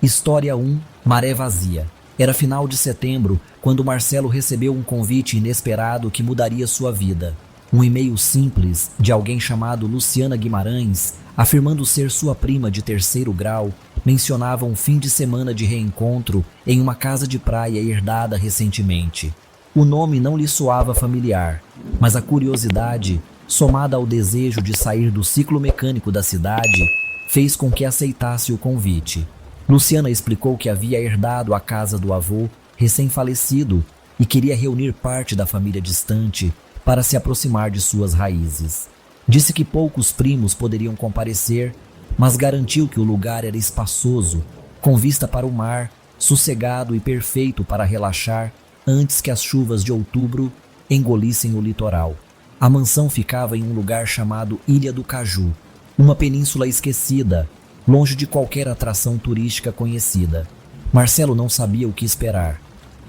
História 1. Maré Vazia. Era final de setembro quando Marcelo recebeu um convite inesperado que mudaria sua vida. Um e-mail simples de alguém chamado Luciana Guimarães, afirmando ser sua prima de terceiro grau, mencionava um fim de semana de reencontro em uma casa de praia herdada recentemente. O nome não lhe soava familiar, mas a curiosidade, somada ao desejo de sair do ciclo mecânico da cidade, fez com que aceitasse o convite. Luciana explicou que havia herdado a casa do avô, recém-falecido, e queria reunir parte da família distante para se aproximar de suas raízes. Disse que poucos primos poderiam comparecer, mas garantiu que o lugar era espaçoso, com vista para o mar, sossegado e perfeito para relaxar antes que as chuvas de outubro engolissem o litoral. A mansão ficava em um lugar chamado Ilha do Caju, uma península esquecida, longe de qualquer atração turística conhecida. Marcelo não sabia o que esperar.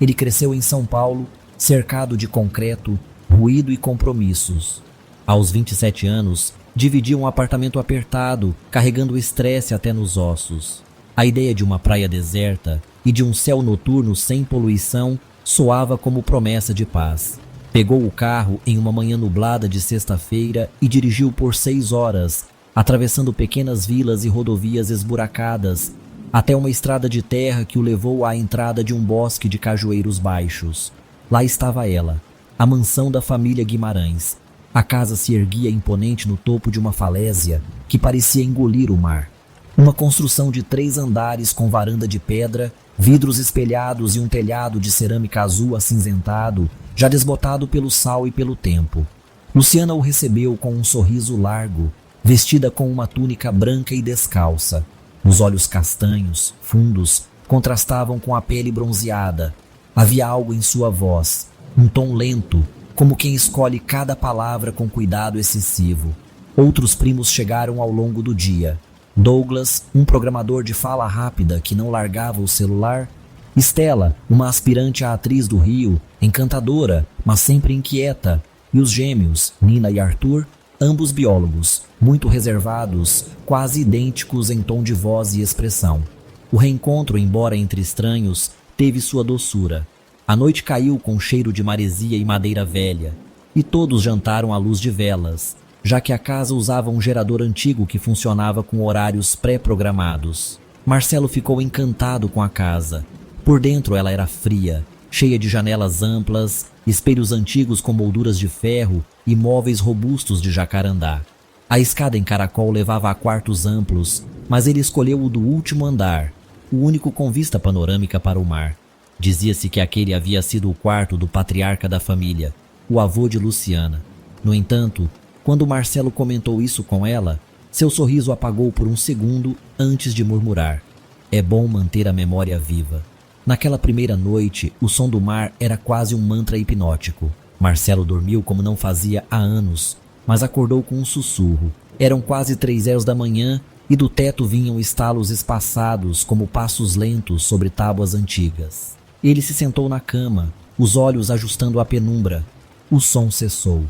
Ele cresceu em São Paulo, cercado de concreto, ruído e compromissos. Aos 27 anos, dividia um apartamento apertado, carregando o estresse até nos ossos. A ideia de uma praia deserta e de um céu noturno sem poluição soava como promessa de paz. Pegou o carro em uma manhã nublada de sexta-feira e dirigiu por 6 horas, atravessando pequenas vilas e rodovias esburacadas, até uma estrada de terra que o levou à entrada de um bosque de cajueiros baixos. Lá estava ela, a mansão da família Guimarães. A casa se erguia imponente no topo de uma falésia que parecia engolir o mar. Uma construção de 3 andares com varanda de pedra, vidros espelhados e um telhado de cerâmica azul acinzentado, já desbotado pelo sal e pelo tempo. Luciana o recebeu com um sorriso largo, vestida com uma túnica branca e descalça. Os olhos castanhos, fundos, contrastavam com a pele bronzeada. Havia algo em sua voz, um tom lento, como quem escolhe cada palavra com cuidado excessivo. Outros primos chegaram ao longo do dia. Douglas, um programador de fala rápida que não largava o celular. Estela, uma aspirante à atriz do Rio, encantadora, mas sempre inquieta. E os gêmeos, Nina e Arthur, ambos biólogos, muito reservados, quase idênticos em tom de voz e expressão. O reencontro, embora entre estranhos, teve sua doçura. A noite caiu com cheiro de maresia e madeira velha, e todos jantaram à luz de velas, já que a casa usava um gerador antigo que funcionava com horários pré-programados. Marcelo ficou encantado com a casa. Por dentro ela era fria, cheia de janelas amplas, espelhos antigos com molduras de ferro e móveis robustos de jacarandá. A escada em caracol levava a quartos amplos, mas ele escolheu o do último andar, o único com vista panorâmica para o mar. Dizia-se que aquele havia sido o quarto do patriarca da família, o avô de Luciana. No entanto, quando Marcelo comentou isso com ela, seu sorriso apagou por um segundo antes de murmurar: "É bom manter a memória viva." Naquela primeira noite, o som do mar era quase um mantra hipnótico. Marcelo dormiu como não fazia há anos, mas acordou com um sussurro. Eram quase 3 da manhã e do teto vinham estalos espaçados como passos lentos sobre tábuas antigas. Ele se sentou na cama, os olhos ajustando a penumbra. O som cessou.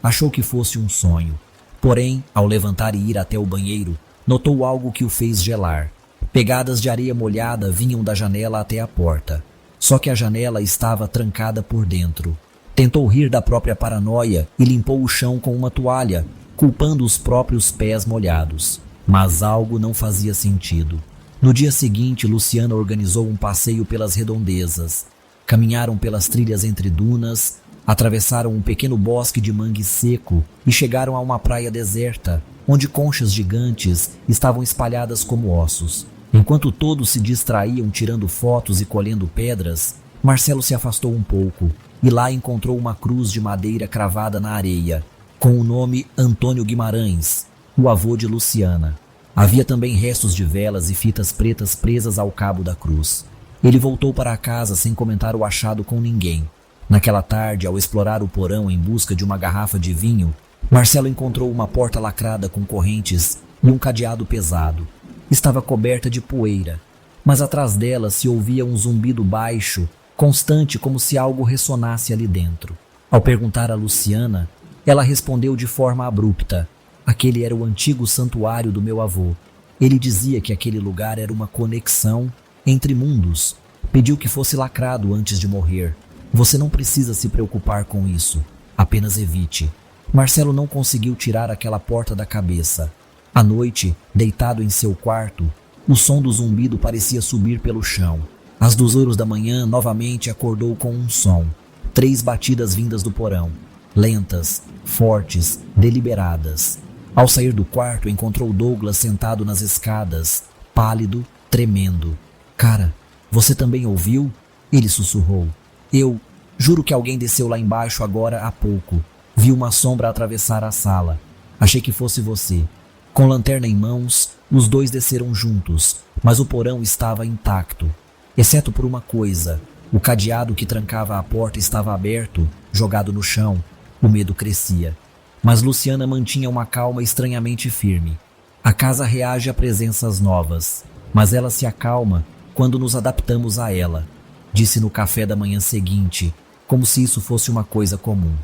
Achou que fosse um sonho. Porém, ao levantar e ir até o banheiro, notou algo que o fez gelar. Pegadas de areia molhada vinham da janela até a porta. Só que a janela estava trancada por dentro. Tentou rir da própria paranoia e limpou o chão com uma toalha, culpando os próprios pés molhados. Mas algo não fazia sentido. No dia seguinte, Luciana organizou um passeio pelas redondezas. Caminharam pelas trilhas entre dunas, atravessaram um pequeno bosque de mangue seco e chegaram a uma praia deserta, onde conchas gigantes estavam espalhadas como ossos. Enquanto todos se distraíam tirando fotos e colhendo pedras, Marcelo se afastou um pouco e lá encontrou uma cruz de madeira cravada na areia, com o nome Antônio Guimarães, o avô de Luciana. Havia também restos de velas e fitas pretas presas ao cabo da cruz. Ele voltou para a casa sem comentar o achado com ninguém. Naquela tarde, ao explorar o porão em busca de uma garrafa de vinho, Marcelo encontrou uma porta lacrada com correntes e um cadeado pesado. Estava coberta de poeira, mas atrás dela se ouvia um zumbido baixo, constante, como se algo ressonasse ali dentro. Ao perguntar a Luciana, ela respondeu de forma abrupta: "Aquele era o antigo santuário do meu avô. Ele dizia que aquele lugar era uma conexão Entre mundos, pediu que fosse lacrado antes de morrer. Você não precisa se preocupar com isso. Apenas evite. Marcelo não conseguiu tirar aquela porta da cabeça. À noite, deitado em seu quarto, o som do zumbido parecia subir pelo chão. Às 2 horas da manhã, novamente acordou com um som. 3 batidas vindas do porão. Lentas, fortes, deliberadas. Ao sair do quarto, encontrou Douglas sentado nas escadas, pálido, tremendo. Cara, você também ouviu? Ele sussurrou. Eu juro que alguém desceu lá embaixo agora há pouco. Vi uma sombra atravessar a sala. Achei que fosse você. Com lanterna em mãos, os dois desceram juntos, mas o porão estava intacto. Exceto por uma coisa. O cadeado que trancava a porta estava aberto, jogado no chão. O medo crescia. Mas Luciana mantinha uma calma estranhamente firme. A casa reage a presenças novas, mas ela se acalma quando nos adaptamos a ela, disse no café da manhã seguinte, como se isso fosse uma coisa comum.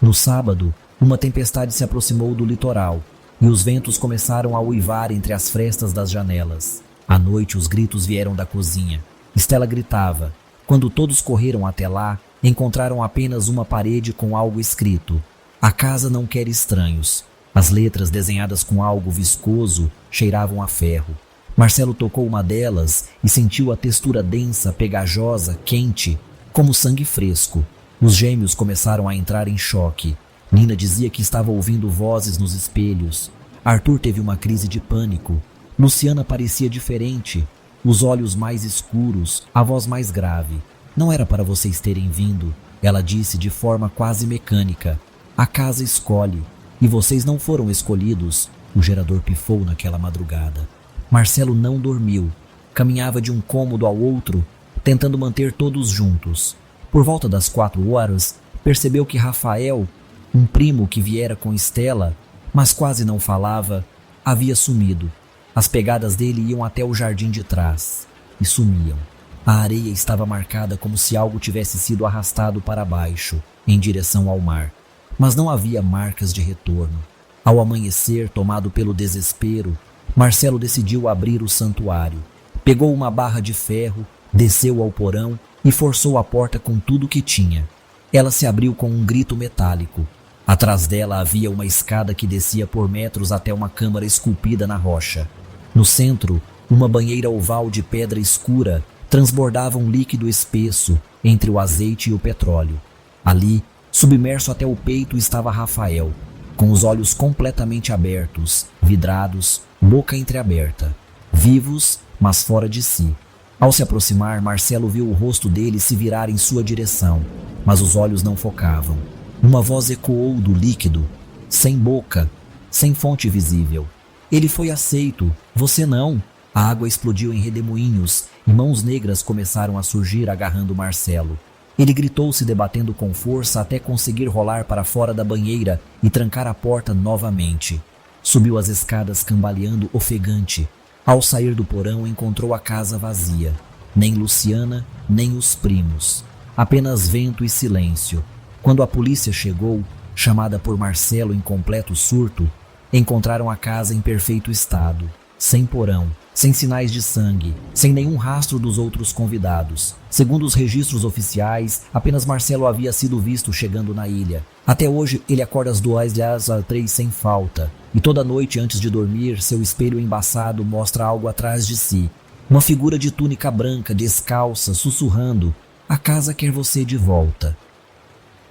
No sábado, uma tempestade se aproximou do litoral e os ventos começaram a uivar entre as frestas das janelas. À noite, os gritos vieram da cozinha. Estela gritava. Quando todos correram até lá, encontraram apenas uma parede com algo escrito. A casa não quer estranhos. As letras desenhadas com algo viscoso cheiravam a ferro. Marcelo tocou uma delas e sentiu a textura densa, pegajosa, quente, como sangue fresco. Os gêmeos começaram a entrar em choque. Nina dizia que estava ouvindo vozes nos espelhos. Arthur teve uma crise de pânico. Luciana parecia diferente. Os olhos mais escuros, a voz mais grave. Não era para vocês terem vindo, ela disse de forma quase mecânica. A casa escolhe, e vocês não foram escolhidos. O gerador pifou naquela madrugada. Marcelo não dormiu. Caminhava de um cômodo ao outro, tentando manter todos juntos. Por volta das 4 horas, percebeu que Rafael, um primo que viera com Estela, mas quase não falava, havia sumido. As pegadas dele iam até o jardim de trás e sumiam. A areia estava marcada como se algo tivesse sido arrastado para baixo, em direção ao mar. Mas não havia marcas de retorno. Ao amanhecer, tomado pelo desespero, Marcelo decidiu abrir o santuário. Pegou uma barra de ferro, desceu ao porão e forçou a porta com tudo que tinha. Ela se abriu com um grito metálico. Atrás dela havia uma escada que descia por metros até uma câmara esculpida na rocha. No centro, uma banheira oval de pedra escura transbordava um líquido espesso entre o azeite e o petróleo. Ali, submerso até o peito, estava Rafael, com os olhos completamente abertos, vidrados, boca entreaberta. Vivos, mas fora de si. Ao se aproximar, Marcelo viu o rosto dele se virar em sua direção, mas os olhos não focavam. Uma voz ecoou do líquido, sem boca, sem fonte visível. Ele foi aceito, você não. A água explodiu em redemoinhos e mãos negras começaram a surgir agarrando Marcelo. Ele gritou, se debatendo com força até conseguir rolar para fora da banheira e trancar a porta novamente. Subiu as escadas cambaleando ofegante. Ao sair do porão, encontrou a casa vazia. Nem Luciana, nem os primos. Apenas vento e silêncio. Quando a polícia chegou, chamada por Marcelo em completo surto, encontraram a casa em perfeito estado. Sem porão, sem sinais de sangue, sem nenhum rastro dos outros convidados. Segundo os registros oficiais, apenas Marcelo havia sido visto chegando na ilha. Até hoje, ele acorda às 2h03 sem falta. E toda noite, antes de dormir, seu espelho embaçado mostra algo atrás de si. Uma figura de túnica branca, descalça, sussurrando: "A casa quer você de volta."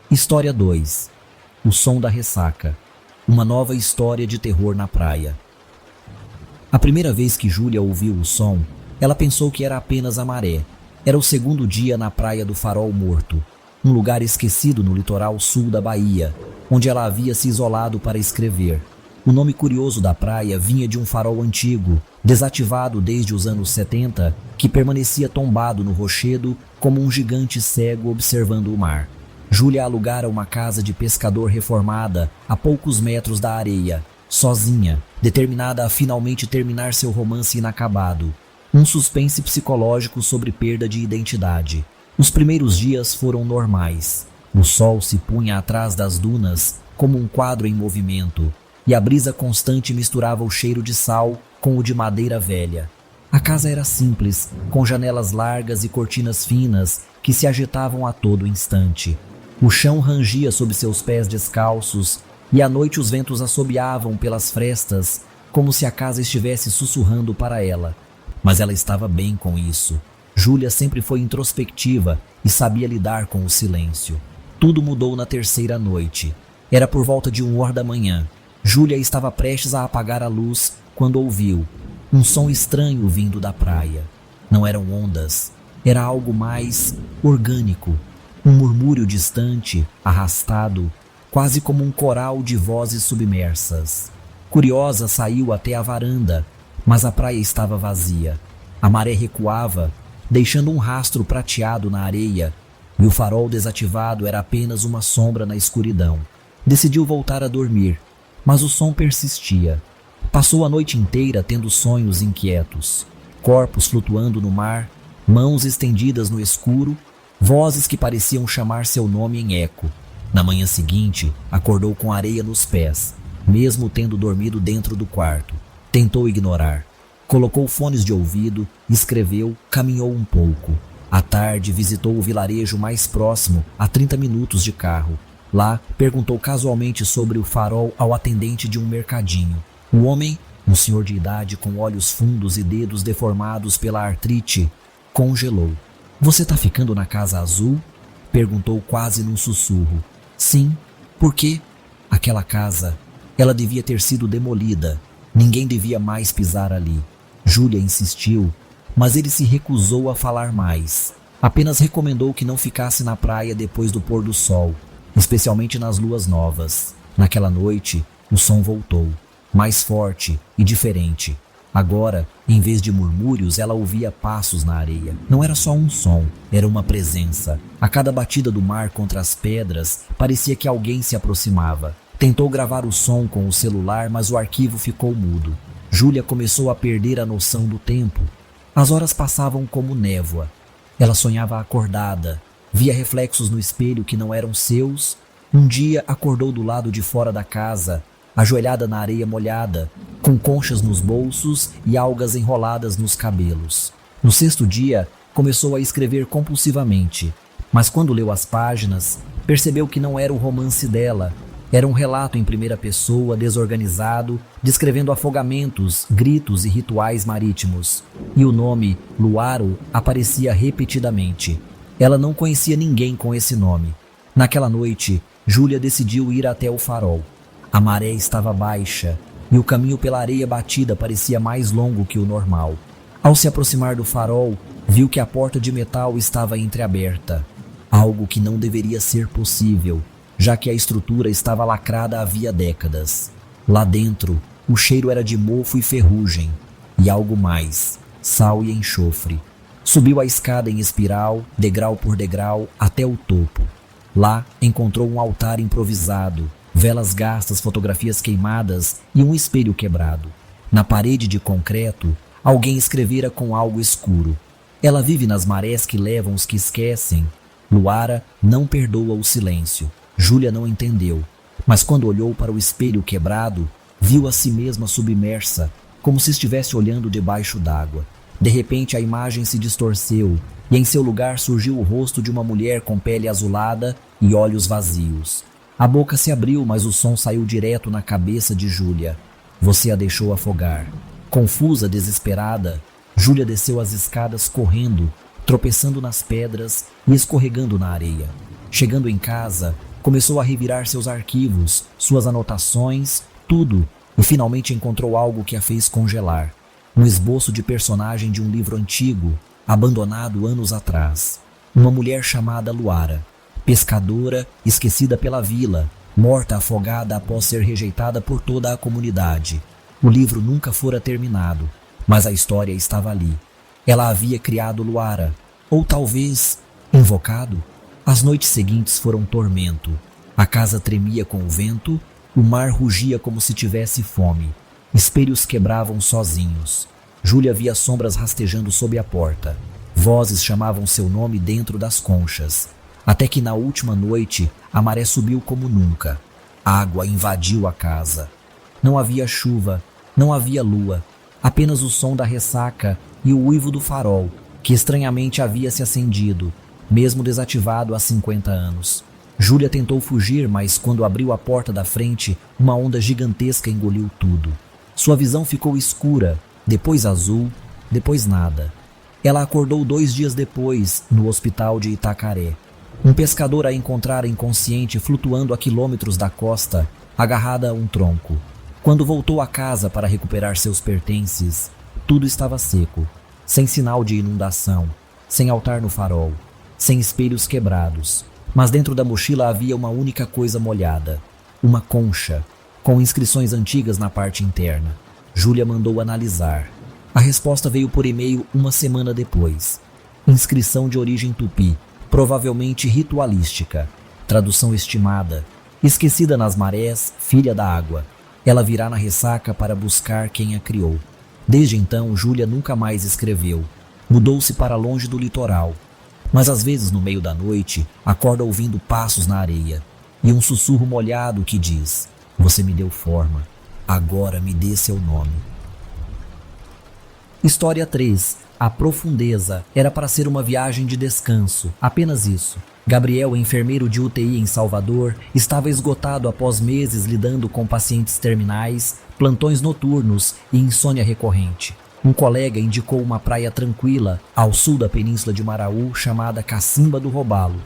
História 2. O som da ressaca. Uma nova história de terror na praia. A primeira vez que Júlia ouviu o som, ela pensou que era apenas a maré. Era o segundo dia na praia do Farol Morto, um lugar esquecido no litoral sul da Bahia, onde ela havia se isolado para escrever. O nome curioso da praia vinha de um farol antigo, desativado desde os anos 70, que permanecia tombado no rochedo como um gigante cego observando o mar. Júlia alugara uma casa de pescador reformada a poucos metros da areia, sozinha, determinada a finalmente terminar seu romance inacabado. Um suspense psicológico sobre perda de identidade. Os primeiros dias foram normais. O sol se punha atrás das dunas como um quadro em movimento, e a brisa constante misturava o cheiro de sal com o de madeira velha. A casa era simples, com janelas largas e cortinas finas que se agitavam a todo instante. O chão rangia sob seus pés descalços e à noite os ventos assobiavam pelas frestas como se a casa estivesse sussurrando para ela. Mas ela estava bem com isso. Júlia sempre foi introspectiva e sabia lidar com o silêncio. Tudo mudou na terceira noite. Era por volta de 1h da manhã. Júlia estava prestes a apagar a luz quando ouviu um som estranho vindo da praia. Não eram ondas, era algo mais orgânico. Um murmúrio distante, arrastado, quase como um coral de vozes submersas. Curiosa, saiu até a varanda, mas a praia estava vazia. A maré recuava, deixando um rastro prateado na areia, e o farol desativado era apenas uma sombra na escuridão. Decidiu voltar a dormir, mas o som persistia. Passou a noite inteira tendo sonhos inquietos. Corpos flutuando no mar, mãos estendidas no escuro, vozes que pareciam chamar seu nome em eco. Na manhã seguinte, acordou com areia nos pés, mesmo tendo dormido dentro do quarto. Tentou ignorar. Colocou fones de ouvido, escreveu, caminhou um pouco. À tarde, visitou o vilarejo mais próximo, a 30 minutos de carro. Lá, perguntou casualmente sobre o farol ao atendente de um mercadinho. O homem, um senhor de idade com olhos fundos e dedos deformados pela artrite, congelou. "Você tá ficando na Casa Azul?" Perguntou quase num sussurro. "Sim. Por quê?" Aquela casa, ela devia ter sido demolida. Ninguém devia mais pisar ali. Júlia insistiu, mas ele se recusou a falar mais. Apenas recomendou que não ficasse na praia depois do pôr do sol, especialmente nas luas novas. Naquela noite, o som voltou, mais forte e diferente. Agora, em vez de murmúrios, ela ouvia passos na areia. Não era só um som, era uma presença. A cada batida do mar contra as pedras, parecia que alguém se aproximava. Tentou gravar o som com o celular, mas o arquivo ficou mudo. Júlia começou a perder a noção do tempo. As horas passavam como névoa. Ela sonhava acordada, via reflexos no espelho que não eram seus. Um dia acordou do lado de fora da casa, ajoelhada na areia molhada, com conchas nos bolsos e algas enroladas nos cabelos. No sexto dia, começou a escrever compulsivamente, mas quando leu as páginas, percebeu que não era o romance dela. Era um relato em primeira pessoa, desorganizado, descrevendo afogamentos, gritos e rituais marítimos. E o nome, Luaro, aparecia repetidamente. Ela não conhecia ninguém com esse nome. Naquela noite, Júlia decidiu ir até o farol. A maré estava baixa e o caminho pela areia batida parecia mais longo que o normal. Ao se aproximar do farol, viu que a porta de metal estava entreaberta. Algo que não deveria ser possível, já que a estrutura estava lacrada havia décadas. Lá dentro, o cheiro era de mofo e ferrugem, e algo mais, sal e enxofre. Subiu a escada em espiral, degrau por degrau, até o topo. Lá, encontrou um altar improvisado, velas gastas, fotografias queimadas e um espelho quebrado. Na parede de concreto, alguém escrevera com algo escuro: "Ela vive nas marés que levam os que esquecem. Luara não perdoa o silêncio." Júlia não entendeu, mas quando olhou para o espelho quebrado, viu a si mesma submersa, como se estivesse olhando debaixo d'água. De repente a imagem se distorceu e em seu lugar surgiu o rosto de uma mulher com pele azulada e olhos vazios. A boca se abriu, mas o som saiu direto na cabeça de Júlia. Você a deixou afogar. Confusa, desesperada, Júlia desceu as escadas correndo, tropeçando nas pedras e escorregando na areia. Chegando em casa, começou a revirar seus arquivos, suas anotações, tudo, e finalmente encontrou algo que a fez congelar. Um esboço de personagem de um livro antigo, abandonado anos atrás. Uma mulher chamada Luara, pescadora, esquecida pela vila, morta afogada após ser rejeitada por toda a comunidade. O livro nunca fora terminado, mas a história estava ali. Ela havia criado Luara, ou talvez invocado. As noites seguintes foram tormento. A casa tremia com o vento, o mar rugia como se tivesse fome. Espelhos quebravam sozinhos. Júlia via sombras rastejando sob a porta. Vozes chamavam seu nome dentro das conchas. Até que na última noite, a maré subiu como nunca. Água invadiu a casa. Não havia chuva, não havia lua, apenas o som da ressaca e o uivo do farol, que estranhamente havia se acendido, mesmo desativado há 50 anos. Júlia tentou fugir, mas quando abriu a porta da frente, uma onda gigantesca engoliu tudo. Sua visão ficou escura, depois azul, depois nada. Ela acordou 2 dias depois, no hospital de Itacaré. Um pescador a encontrara inconsciente flutuando a quilômetros da costa, agarrada a um tronco. Quando voltou a casa para recuperar seus pertences, tudo estava seco, sem sinal de inundação, sem altar no farol, sem espelhos quebrados. Mas dentro da mochila havia uma única coisa molhada, uma concha, com inscrições antigas na parte interna. Júlia mandou analisar. A resposta veio por e-mail 1 semana depois. Inscrição de origem tupi, provavelmente ritualística. Tradução estimada. Esquecida nas marés, filha da água. Ela virá na ressaca para buscar quem a criou. Desde então, Júlia nunca mais escreveu. Mudou-se para longe do litoral. Mas às vezes, no meio da noite, acorda ouvindo passos na areia e um sussurro molhado que diz: "Você me deu forma, agora me dê seu nome." História 3. A profundeza era para ser uma viagem de descanso, apenas isso. Gabriel, enfermeiro de UTI em Salvador, estava esgotado após meses lidando com pacientes terminais, plantões noturnos e insônia recorrente. Um colega indicou uma praia tranquila ao sul da península de Maraú chamada Cacimba do Robalo,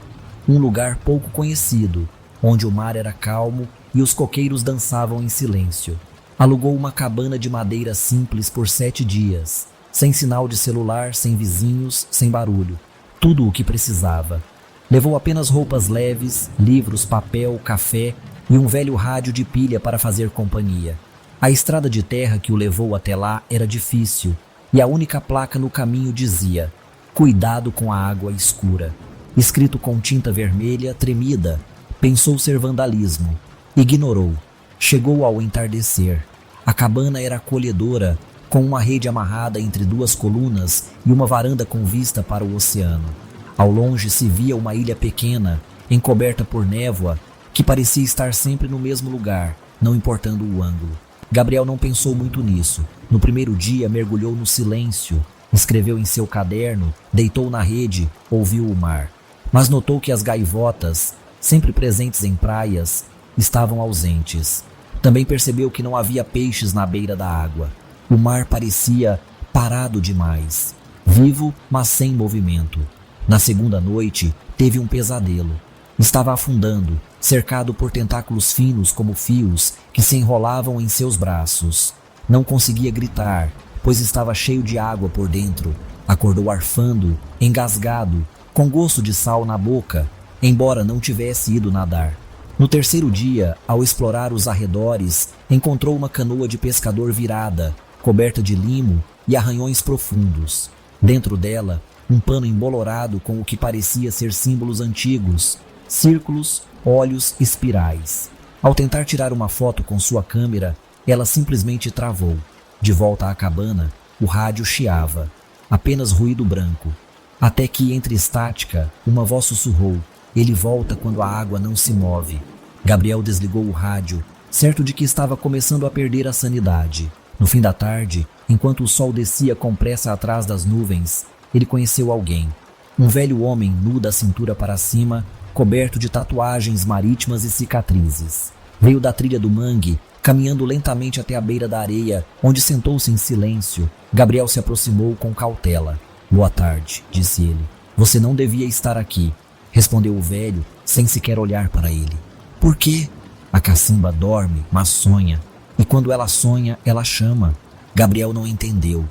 um lugar pouco conhecido, onde o mar era calmo e os coqueiros dançavam em silêncio. Alugou uma cabana de madeira simples por 7 dias, sem sinal de celular, sem vizinhos, sem barulho. Tudo o que precisava. Levou apenas roupas leves, livros, papel, café e um velho rádio de pilha para fazer companhia. A estrada de terra que o levou até lá era difícil, e a única placa no caminho dizia: "Cuidado com a água escura." Escrito com tinta vermelha, tremida. Pensou ser vandalismo. Ignorou. Chegou ao entardecer. A cabana era acolhedora, com uma rede amarrada entre 2 colunas e uma varanda com vista para o oceano. Ao longe se via uma ilha pequena, encoberta por névoa, que parecia estar sempre no mesmo lugar, não importando o ângulo. Gabriel não pensou muito nisso. No primeiro dia mergulhou no silêncio, escreveu em seu caderno, deitou na rede, ouviu o mar. Mas notou que as gaivotas, sempre presentes em praias, estavam ausentes. Também percebeu que não havia peixes na beira da água. O mar parecia parado demais, vivo, mas sem movimento. Na segunda noite, teve um pesadelo. Estava afundando, cercado por tentáculos finos como fios que se enrolavam em seus braços. Não conseguia gritar, pois estava cheio de água por dentro. Acordou arfando, engasgado, com gosto de sal na boca, embora não tivesse ido nadar. No terceiro dia, ao explorar os arredores, encontrou uma canoa de pescador virada, coberta de limo e arranhões profundos. Dentro dela, um pano embolorado com o que parecia ser símbolos antigos, círculos, olhos, espirais. Ao tentar tirar uma foto com sua câmera, ela simplesmente travou. De volta à cabana, o rádio chiava, apenas ruído branco. Até que, entre estática, uma voz sussurrou: "Ele volta quando a água não se move." Gabriel desligou o rádio, certo de que estava começando a perder a sanidade. No fim da tarde, enquanto o sol descia com pressa atrás das nuvens, ele conheceu alguém. Um velho homem nu da cintura para cima, coberto de tatuagens marítimas e cicatrizes. Veio da trilha do mangue, caminhando lentamente até a beira da areia, onde sentou-se em silêncio. Gabriel se aproximou com cautela. "Boa tarde", disse ele. "Você não devia estar aqui", respondeu o velho, sem sequer olhar para ele. "Por quê?" "A cacimba dorme, mas sonha. E quando ela sonha, ela chama." Gabriel não entendeu.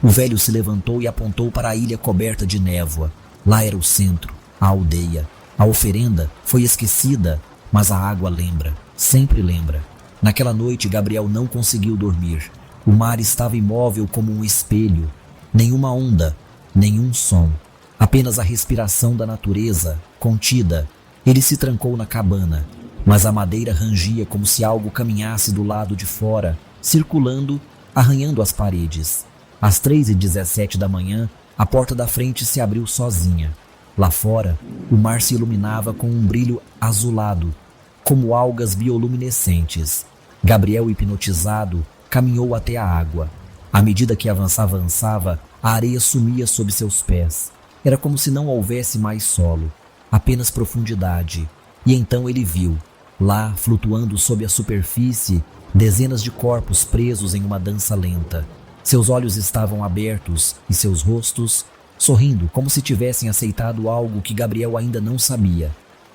O velho se levantou e apontou para a ilha coberta de névoa. Lá era o centro, a aldeia. A oferenda foi esquecida, mas a água lembra, sempre lembra. Naquela noite, Gabriel não conseguiu dormir. O mar estava imóvel como um espelho. Nenhuma onda, nenhum som. Apenas a respiração da natureza, contida. Ele se trancou na cabana, mas a madeira rangia como se algo caminhasse do lado de fora, circulando, arranhando as paredes. Às 3h17 da manhã, a porta da frente se abriu sozinha. Lá fora, o mar se iluminava com um brilho azulado, como algas bioluminescentes. Gabriel, hipnotizado, caminhou até a água. À medida que avançava, A areia sumia sob seus pés. Era como se não houvesse mais solo, apenas profundidade. E então ele viu, lá, flutuando sob a superfície, dezenas de corpos presos em uma dança lenta. Seus olhos estavam abertos e seus rostos sorrindo, como se tivessem aceitado algo que Gabriel ainda não sabia.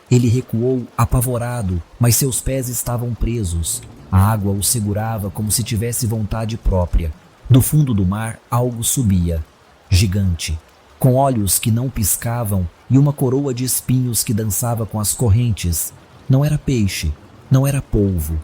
Ele recuou, apavorado, mas seus pés estavam presos. A água o segurava como se tivesse vontade própria. Do fundo do mar, algo subia, gigante, com olhos que não piscavam e uma coroa de espinhos que dançava com as correntes. Não era peixe, não era polvo.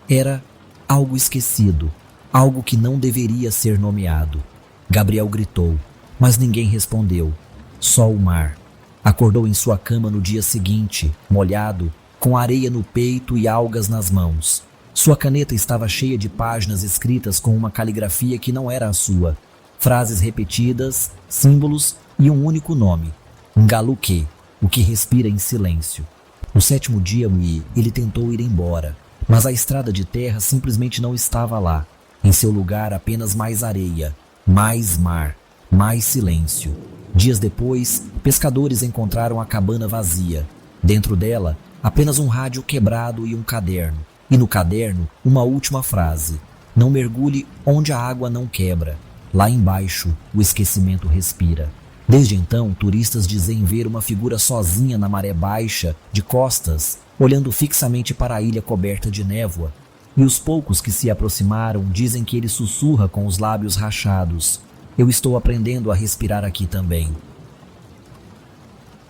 Era algo esquecido, algo que não deveria ser nomeado. Gabriel gritou, mas ninguém respondeu. Só o mar. Acordou em sua cama no dia seguinte, molhado, com areia no peito e algas nas mãos. Sua caneta estava cheia de páginas escritas com uma caligrafia que não era a sua. Frases repetidas, símbolos e um único nome. Ngaluque, o que respira em silêncio. No 7º dia, ele tentou ir embora, mas a estrada de terra simplesmente não estava lá. Em seu lugar, apenas mais areia, mais mar, mais silêncio. Dias depois, pescadores encontraram a cabana vazia. Dentro dela, apenas um rádio quebrado e um caderno. E no caderno, uma última frase: não mergulhe onde a água não quebra. Lá embaixo, o esquecimento respira. Desde então, turistas dizem ver uma figura sozinha na maré baixa, de costas, olhando fixamente para a ilha coberta de névoa. E os poucos que se aproximaram dizem que ele sussurra com os lábios rachados: eu estou aprendendo a respirar aqui também.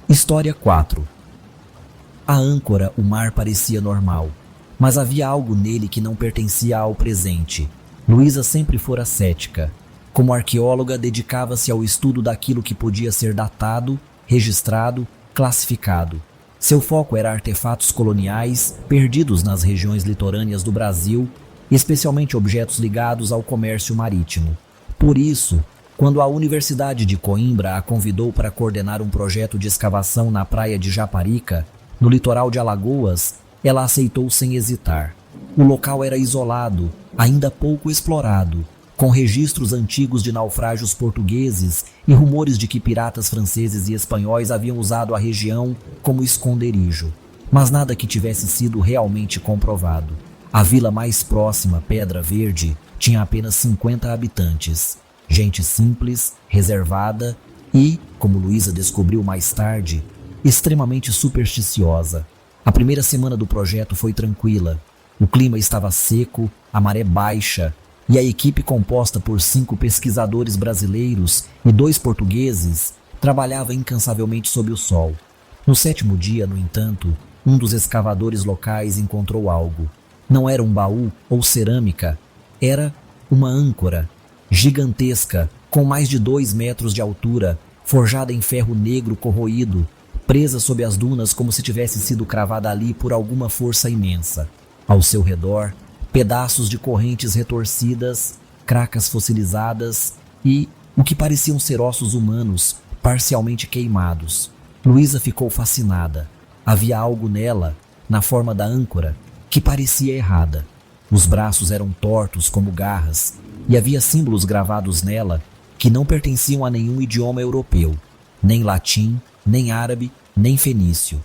História 4. A âncora, o mar parecia normal, mas havia algo nele que não pertencia ao presente. Luísa sempre fora cética. Como arqueóloga, dedicava-se ao estudo daquilo que podia ser datado, registrado, classificado. Seu foco era artefatos coloniais perdidos nas regiões litorâneas do Brasil, especialmente objetos ligados ao comércio marítimo. Por isso, quando a Universidade de Coimbra a convidou para coordenar um projeto de escavação na praia de Japarica, no litoral de Alagoas, ela aceitou sem hesitar. O local era isolado, ainda pouco explorado, com registros antigos de naufrágios portugueses e rumores de que piratas franceses e espanhóis haviam usado a região como esconderijo. Mas nada que tivesse sido realmente comprovado. A vila mais próxima, Pedra Verde, tinha apenas 50 habitantes. Gente simples, reservada e, como Luísa descobriu mais tarde, extremamente supersticiosa. A primeira semana do projeto foi tranquila. O clima estava seco, a maré baixa, e a equipe, composta por 5 pesquisadores brasileiros e 2 portugueses, trabalhava incansavelmente sob o sol. No 7º dia, no entanto, um dos escavadores locais encontrou algo. Não era um baú ou cerâmica, era uma âncora, gigantesca, com mais de 2 metros de altura, forjada em ferro negro corroído, presa sob as dunas como se tivesse sido cravada ali por alguma força imensa. Ao seu redor, pedaços de correntes retorcidas, cracas fossilizadas e o que pareciam ser ossos humanos, parcialmente queimados. Luísa ficou fascinada. Havia algo nela, na forma da âncora, que parecia errada. Os braços eram tortos como garras, e havia símbolos gravados nela que não pertenciam a nenhum idioma europeu, nem latim, nem árabe, nem fenício.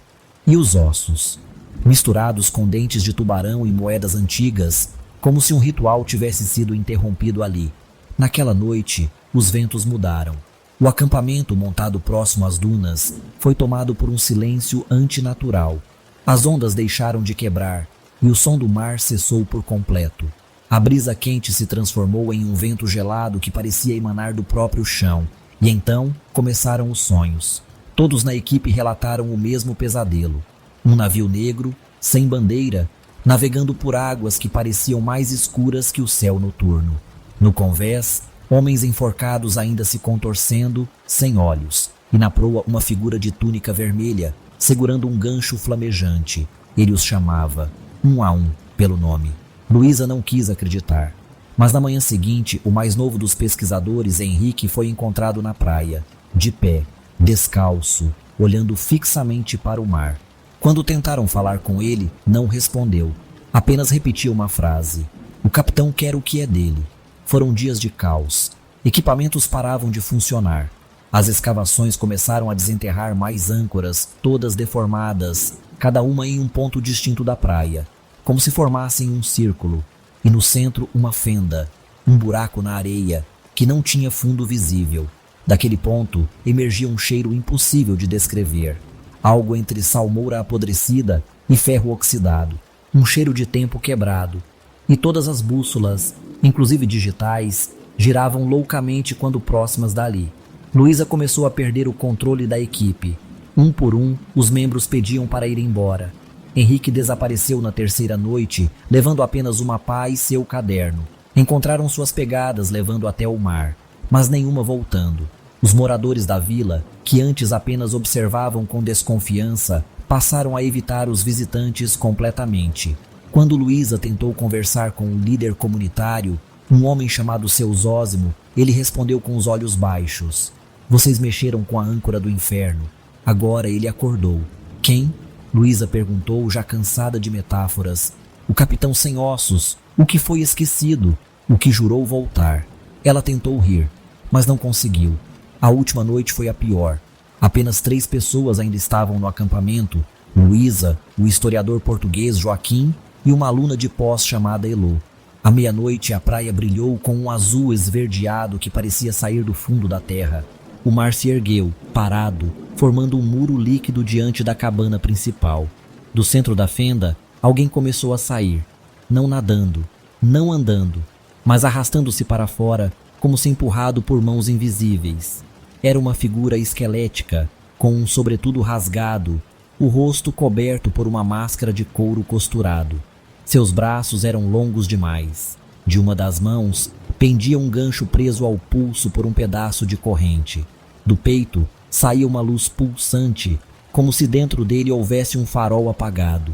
E os ossos, misturados com dentes de tubarão e moedas antigas, como se um ritual tivesse sido interrompido ali. Naquela noite, os ventos mudaram. O acampamento montado próximo às dunas foi tomado por um silêncio antinatural. As ondas deixaram de quebrar e o som do mar cessou por completo. A brisa quente se transformou em um vento gelado que parecia emanar do próprio chão. E então começaram os sonhos. Todos na equipe relataram o mesmo pesadelo. Um navio negro, sem bandeira, navegando por águas que pareciam mais escuras que o céu noturno. No convés, homens enforcados ainda se contorcendo, sem olhos, e na proa uma figura de túnica vermelha, segurando um gancho flamejante. Ele os chamava, um a um, pelo nome. Luísa não quis acreditar. Mas na manhã seguinte, o mais novo dos pesquisadores, Henrique, foi encontrado na praia, de pé, descalço, olhando fixamente para o mar. Quando tentaram falar com ele, não respondeu. Apenas repetia uma frase. O capitão quer o que é dele. Foram dias de caos. Equipamentos paravam de funcionar. As escavações começaram a desenterrar mais âncoras, todas deformadas, cada uma em um ponto distinto da praia, como se formassem um círculo, e no centro uma fenda, um buraco na areia, que não tinha fundo visível. Daquele ponto emergia um cheiro impossível de descrever, algo entre salmoura apodrecida e ferro oxidado, um cheiro de tempo quebrado, e todas as bússolas, inclusive digitais, giravam loucamente quando próximas dali. Luísa começou a perder o controle da equipe. Um por um, os membros pediam para ir embora. Henrique desapareceu na terceira noite, levando apenas uma pá e seu caderno. Encontraram suas pegadas levando até o mar, mas nenhuma voltando. Os moradores da vila, que antes apenas observavam com desconfiança, passaram a evitar os visitantes completamente. Quando Luísa tentou conversar com o líder comunitário, um homem chamado Seu Zósimo, ele respondeu com os olhos baixos. Vocês mexeram com a âncora do inferno. Agora ele acordou. Quem? Luísa perguntou, já cansada de metáforas. O capitão sem ossos. O que foi esquecido. O que jurou voltar. Ela tentou rir, mas não conseguiu. A última noite foi a pior. Apenas 3 pessoas ainda estavam no acampamento. Luísa, o historiador português Joaquim e uma aluna de pós chamada Elô. À meia-noite, a praia brilhou com um azul esverdeado que parecia sair do fundo da terra. O mar se ergueu, parado, formando um muro líquido diante da cabana principal. Do centro da fenda, alguém começou a sair, não nadando, não andando, mas arrastando-se para fora, como se empurrado por mãos invisíveis. Era uma figura esquelética, com um sobretudo rasgado, o rosto coberto por uma máscara de couro costurado. Seus braços eram longos demais. De uma das mãos, pendia um gancho preso ao pulso por um pedaço de corrente. Do peito, saía uma luz pulsante, como se dentro dele houvesse um farol apagado.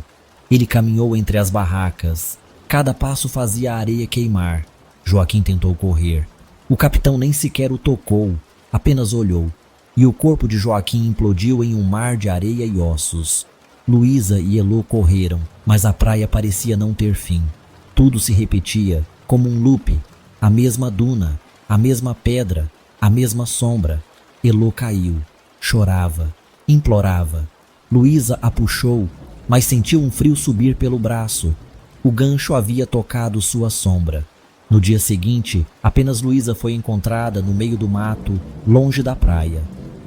Ele caminhou entre as barracas. Cada passo fazia a areia queimar. Joaquim tentou correr. O capitão nem sequer o tocou, apenas olhou. E o corpo de Joaquim implodiu em um mar de areia e ossos. Luísa e Elô correram, mas a praia parecia não ter fim. Tudo se repetia, como um loop. A mesma duna, a mesma pedra, a mesma sombra. Elô caiu, chorava, implorava. Luísa a puxou, mas sentiu um frio subir pelo braço. O gancho havia tocado sua sombra. No dia seguinte, apenas Luísa foi encontrada no meio do mato, longe da praia.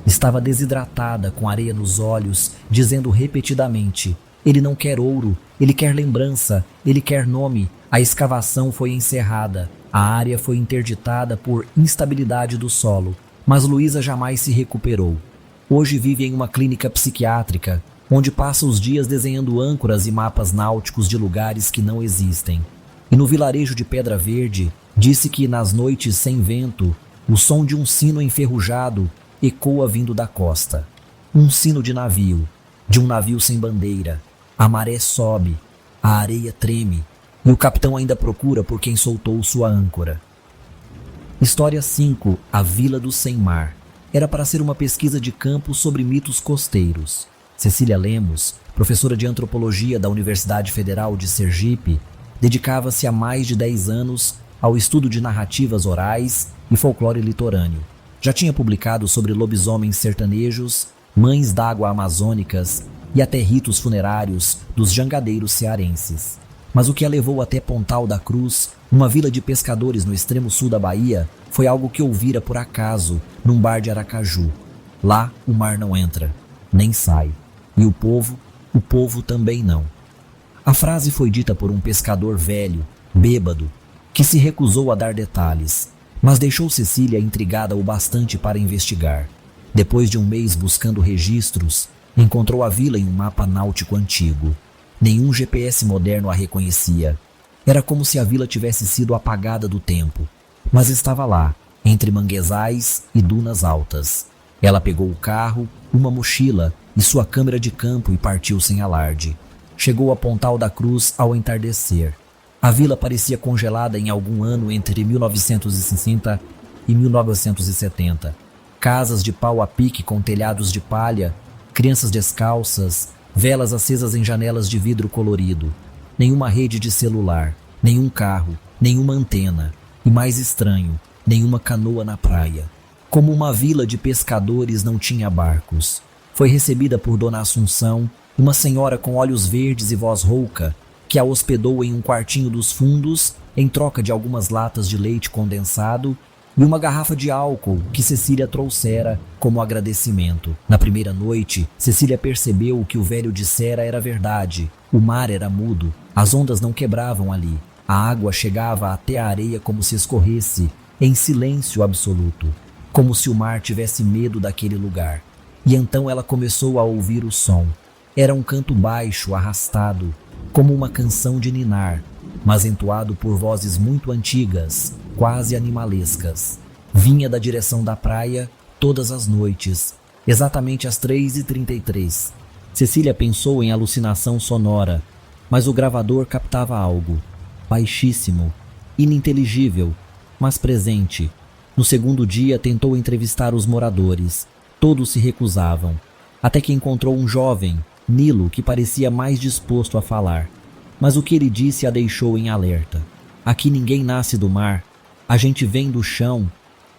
Estava desidratada, com areia nos olhos, dizendo repetidamente: ele não quer ouro, ele quer lembrança, ele quer nome. A escavação foi encerrada, a área foi interditada por instabilidade do solo, mas Luísa jamais se recuperou. Hoje vive em uma clínica psiquiátrica, onde passa os dias desenhando âncoras e mapas náuticos de lugares que não existem. E no vilarejo de Pedra Verde, disse que nas noites sem vento, o som de um sino enferrujado ecoa vindo da costa. Um sino de um navio sem bandeira. A maré sobe, a areia treme, e o capitão ainda procura por quem soltou sua âncora. História 5. A Vila do Sem Mar. Era para ser uma pesquisa de campo sobre mitos costeiros. Cecília Lemos, professora de antropologia da Universidade Federal de Sergipe, dedicava-se há mais de 10 anos ao estudo de narrativas orais e folclore litorâneo. Já tinha publicado sobre lobisomens sertanejos, mães d'água amazônicas e até ritos funerários dos jangadeiros cearenses. Mas o que a levou até Pontal da Cruz, uma vila de pescadores no extremo sul da Bahia, foi algo que ouvira por acaso num bar de Aracaju. Lá o mar não entra, nem sai. E o povo também não. A frase foi dita por um pescador velho, bêbado, que se recusou a dar detalhes, mas deixou Cecília intrigada o bastante para investigar. Depois de um mês buscando registros, encontrou a vila em um mapa náutico antigo. Nenhum GPS moderno a reconhecia. Era como se a vila tivesse sido apagada do tempo, mas estava lá, entre manguezais e dunas altas. Ela pegou o carro, uma mochila e sua câmera de campo e partiu sem alarde. Chegou a Pontal da Cruz ao entardecer. A vila parecia congelada em algum ano entre 1960 e 1970. Casas de pau a pique com telhados de palha, crianças descalças, velas acesas em janelas de vidro colorido. Nenhuma rede de celular, nenhum carro, nenhuma antena. E mais estranho, nenhuma canoa na praia. Como uma vila de pescadores não tinha barcos. Foi recebida por Dona Assunção, uma senhora com olhos verdes e voz rouca, que a hospedou em um quartinho dos fundos em troca de algumas latas de leite condensado e uma garrafa de álcool que Cecília trouxera como agradecimento. Na primeira noite, Cecília percebeu o que o velho dissera era verdade. O mar era mudo, as ondas não quebravam ali. A água chegava até a areia como se escorresse, em silêncio absoluto, como se o mar tivesse medo daquele lugar. E então ela começou a ouvir o som. Era um canto baixo, arrastado, como uma canção de ninar, mas entoado por vozes muito antigas, quase animalescas. Vinha da direção da praia todas as noites, exatamente às 3h33. Cecília pensou em alucinação sonora, mas o gravador captava algo, baixíssimo, ininteligível, mas presente. No segundo dia tentou entrevistar os moradores. Todos se recusavam, até que encontrou um jovem, Nilo, que parecia mais disposto a falar. Mas o que ele disse a deixou em alerta. Aqui ninguém nasce do mar, a gente vem do chão.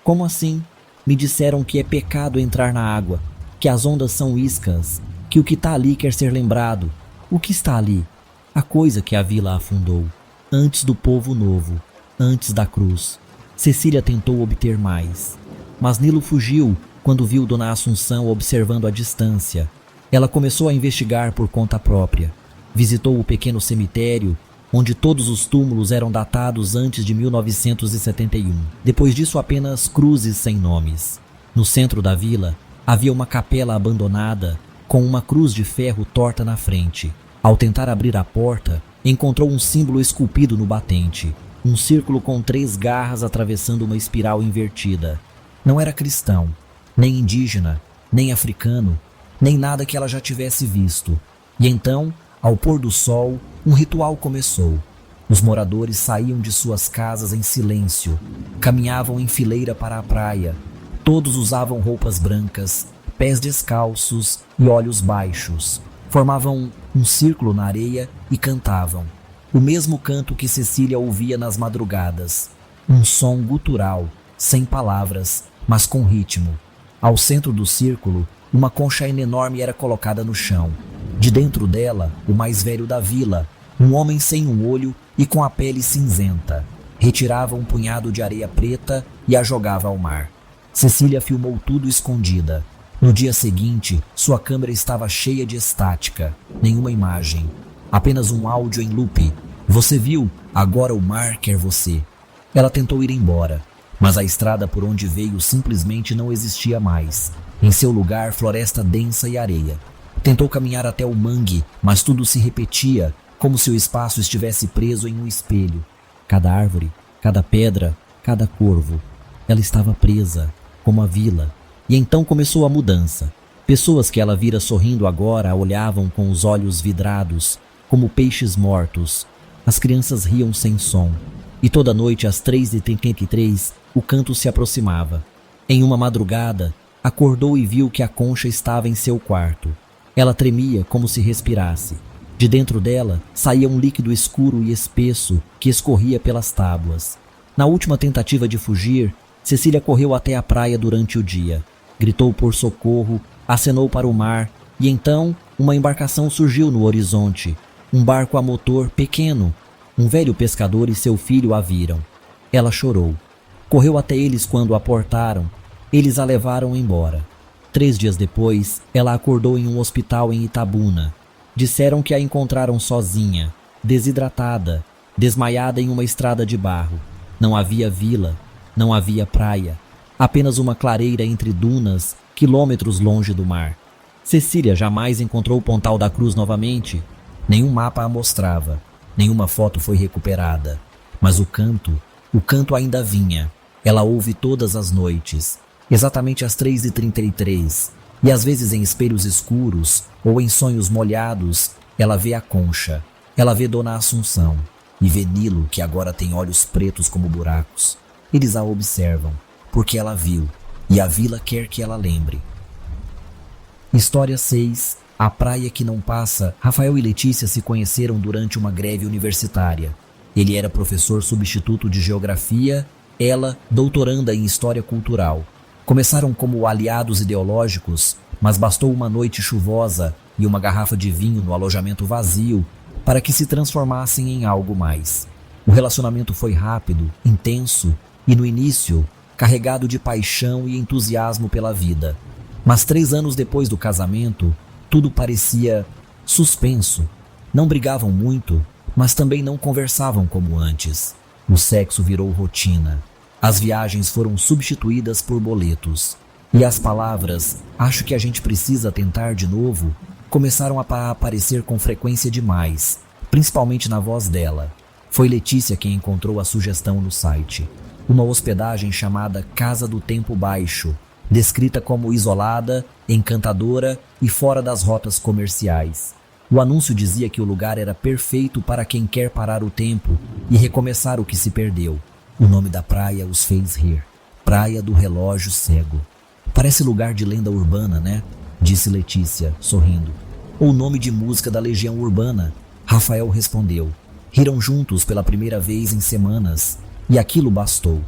Como assim? Me disseram que é pecado entrar na água, que as ondas são iscas, que o que está ali quer ser lembrado. O que está ali? A coisa que a vila afundou, antes do povo novo, antes da cruz. Cecília tentou obter mais, mas Nilo fugiu quando viu Dona Assunção observando à distância. Ela começou a investigar por conta própria. Visitou o pequeno cemitério, onde todos os túmulos eram datados antes de 1971. Depois disso, apenas cruzes sem nomes. No centro da vila, havia uma capela abandonada, com uma cruz de ferro torta na frente. Ao tentar abrir a porta, encontrou um símbolo esculpido no batente. Um círculo com 3 garras atravessando uma espiral invertida. Não era cristão, nem indígena, nem africano, nem nada que ela já tivesse visto. E então, ao pôr do sol, um ritual começou. Os moradores saíam de suas casas em silêncio, caminhavam em fileira para a praia. Todos usavam roupas brancas, pés descalços e olhos baixos. Formavam um círculo na areia e cantavam. O mesmo canto que Cecília ouvia nas madrugadas. Um som gutural, sem palavras, mas com ritmo. Ao centro do círculo, uma concha enorme era colocada no chão. De dentro dela, o mais velho da vila, um homem sem um olho e com a pele cinzenta, retirava um punhado de areia preta e a jogava ao mar. Cecília filmou tudo escondida. No dia seguinte, sua câmera estava cheia de estática, nenhuma imagem, apenas um áudio em loop. Você viu? Agora o mar quer você. Ela tentou ir embora, mas a estrada por onde veio simplesmente não existia mais. Em seu lugar, floresta densa e areia. Tentou caminhar até o mangue, mas tudo se repetia, como se o espaço estivesse preso em um espelho. Cada árvore, cada pedra, cada corvo. Ela estava presa, como a vila. E então começou a mudança. Pessoas que ela vira sorrindo agora a olhavam com os olhos vidrados, como peixes mortos. As crianças riam sem som. E toda noite, às 3h33, o canto se aproximava. Em uma madrugada, acordou e viu que a concha estava em seu quarto. Ela tremia como se respirasse. De dentro dela saía um líquido escuro e espesso que escorria pelas tábuas. Na última tentativa de fugir, Cecília correu até a praia durante o dia. Gritou por socorro, acenou para o mar e então uma embarcação surgiu no horizonte. Um barco a motor pequeno. Um velho pescador e seu filho a viram. Ela chorou. Correu até eles quando a portaram. Eles a levaram embora. 3 dias depois, ela acordou em um hospital em Itabuna. Disseram que a encontraram sozinha, desidratada, desmaiada em uma estrada de barro. Não havia vila, não havia praia. Apenas uma clareira entre dunas, quilômetros longe do mar. Cecília jamais encontrou o Pontal da Cruz novamente. Nenhum mapa a mostrava. Nenhuma foto foi recuperada. Mas o canto ainda vinha. Ela ouve todas as noites, exatamente às 3h33, e às vezes em espelhos escuros ou em sonhos molhados, ela vê a concha, ela vê Dona Assunção e vê Nilo, que agora tem olhos pretos como buracos. Eles a observam, porque ela viu, e a vila quer que ela lembre. História 6. A praia que não passa. Rafael e Letícia se conheceram durante uma greve universitária. Ele era professor substituto de geografia ela, doutoranda em História Cultural. Começaram como aliados ideológicos, mas bastou uma noite chuvosa e uma garrafa de vinho no alojamento vazio para que se transformassem em algo mais. O relacionamento foi rápido, intenso e, no início, carregado de paixão e entusiasmo pela vida. Mas 3 anos depois do casamento, tudo parecia suspenso. Não brigavam muito, mas também não conversavam como antes. O sexo virou rotina. As viagens foram substituídas por boletos. E as palavras, acho que a gente precisa tentar de novo, começaram a aparecer com frequência demais, principalmente na voz dela. Foi Letícia quem encontrou a sugestão no site. Uma hospedagem chamada Casa do Tempo Baixo, descrita como isolada, encantadora e fora das rotas comerciais. O anúncio dizia que o lugar era perfeito para quem quer parar o tempo e recomeçar o que se perdeu. O nome da praia os fez rir. Praia do Relógio Cego. Parece lugar de lenda urbana, né? Disse Letícia, sorrindo. Ou nome de música da Legião Urbana. Rafael respondeu. Riram juntos pela primeira vez em semanas, e aquilo bastou.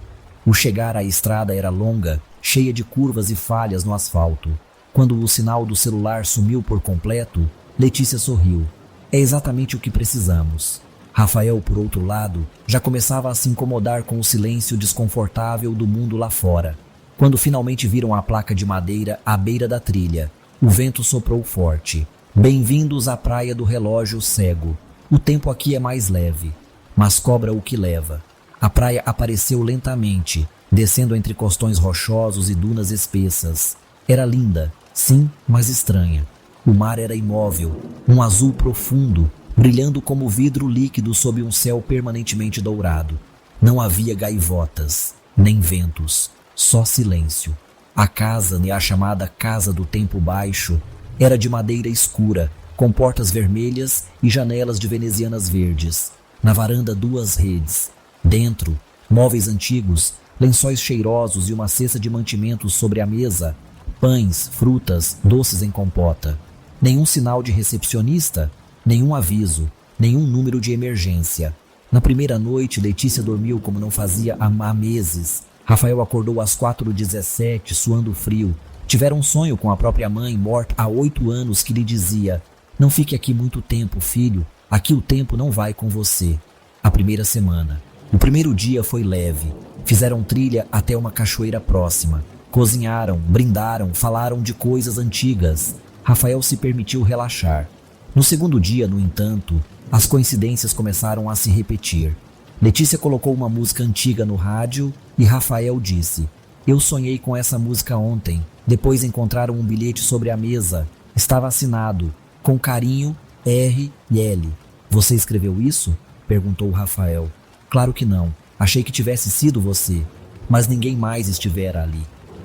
O chegar à estrada era longa, cheia de curvas e falhas no asfalto. Quando o sinal do celular sumiu por completo, Letícia sorriu. É exatamente o que precisamos. Rafael, por outro lado, já começava a se incomodar com o silêncio desconfortável do mundo lá fora. Quando finalmente viram a placa de madeira à beira da trilha, o vento soprou forte. Bem-vindos à Praia do Relógio Cego. O tempo aqui é mais leve, mas cobra o que leva. A praia apareceu lentamente, descendo entre costões rochosos e dunas espessas. Era linda, sim, mas estranha. O mar era imóvel, um azul profundo, brilhando como vidro líquido sob um céu permanentemente dourado. Não havia gaivotas, nem ventos, só silêncio. A casa, a chamada Casa do Tempo Baixo, era de madeira escura, com portas vermelhas e janelas de venezianas verdes. Na varanda 2 redes. Dentro, móveis antigos, lençóis cheirosos e uma cesta de mantimentos sobre a mesa. Pães, frutas, doces em compota. Nenhum sinal de recepcionista, nenhum aviso, nenhum número de emergência. Na primeira noite, Letícia dormiu como não fazia há meses. Rafael acordou às 4h17, suando frio. Tivera um sonho com a própria mãe, morta há 8 anos, que lhe dizia: não fique aqui muito tempo, filho. Aqui o tempo não vai com você. A primeira semana. O primeiro dia foi leve. Fizeram trilha até uma cachoeira próxima. Cozinharam, brindaram, falaram de coisas antigas. Rafael se permitiu relaxar. No segundo dia, no entanto, as coincidências começaram a se repetir. Letícia colocou uma música antiga no rádio e Rafael disse: eu sonhei com essa música ontem. Depois encontraram um bilhete sobre a mesa. Estava assinado: com carinho, R e L. Você escreveu isso? Perguntou Rafael. Claro que não. Achei que tivesse sido você. Mas ninguém mais estivera ali.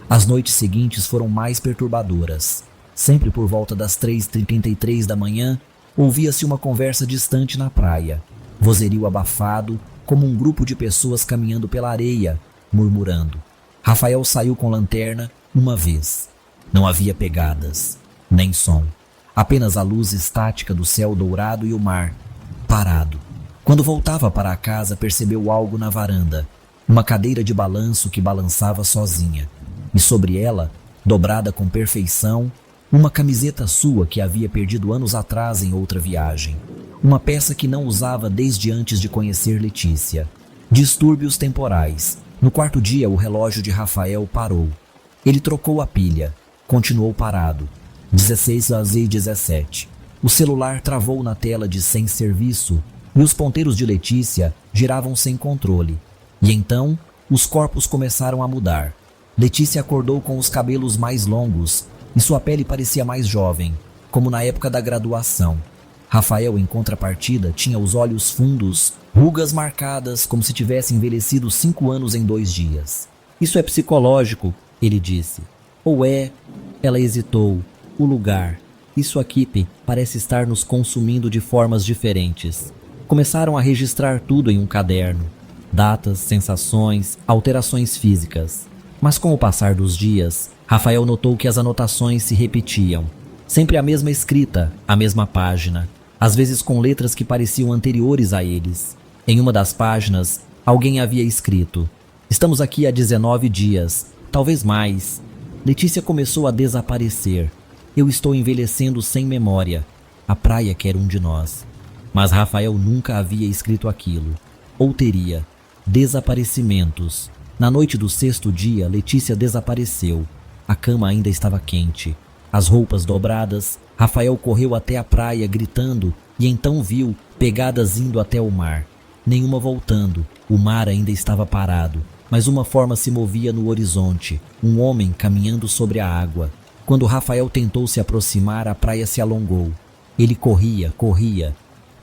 As noites seguintes foram mais perturbadoras. Sempre por volta das 3h33 da manhã, ouvia-se uma conversa distante na praia. Vozerio abafado, como um grupo de pessoas caminhando pela areia, murmurando. Rafael saiu com lanterna uma vez. Não havia pegadas, nem som. Apenas a luz estática do céu dourado e o mar, parado. Quando voltava para a casa, percebeu algo na varanda. Uma cadeira de balanço que balançava sozinha. E sobre ela, dobrada com perfeição, uma camiseta sua que havia perdido anos atrás em outra viagem. Uma peça que não usava desde antes de conhecer Letícia. Distúrbios temporais. No 4º dia, o relógio de Rafael parou. Ele trocou a pilha. Continuou parado. 16h17. O celular travou na tela de sem serviço e os ponteiros de Letícia giravam sem controle. E então, os corpos começaram a mudar. Letícia acordou com os cabelos mais longos e sua pele parecia mais jovem, como na época da graduação. Rafael, em contrapartida, tinha os olhos fundos, rugas marcadas como se tivesse envelhecido 5 anos em 2 dias. Isso é psicológico, ele disse. Ou é... Ela hesitou. O lugar. Isso aqui, Pi, parece estar nos consumindo de formas diferentes. Começaram a registrar tudo em um caderno. Datas, sensações, alterações físicas. Mas com o passar dos dias, Rafael notou que as anotações se repetiam. Sempre a mesma escrita, a mesma página. Às vezes com letras que pareciam anteriores a eles. Em uma das páginas, alguém havia escrito: Estamos aqui há 19 dias, talvez mais. Letícia começou a desaparecer. Eu estou envelhecendo sem memória. A praia quer um de nós. Mas Rafael nunca havia escrito aquilo. Ou teria. Desaparecimentos. Na noite do 6º dia, Letícia desapareceu. A cama ainda estava quente. As roupas dobradas. Rafael correu até a praia gritando e então viu pegadas indo até o mar. Nenhuma voltando. O mar ainda estava parado. Mas uma forma se movia no horizonte. Um homem caminhando sobre a água. Quando Rafael tentou se aproximar, a praia se alongou. Ele corria, corria,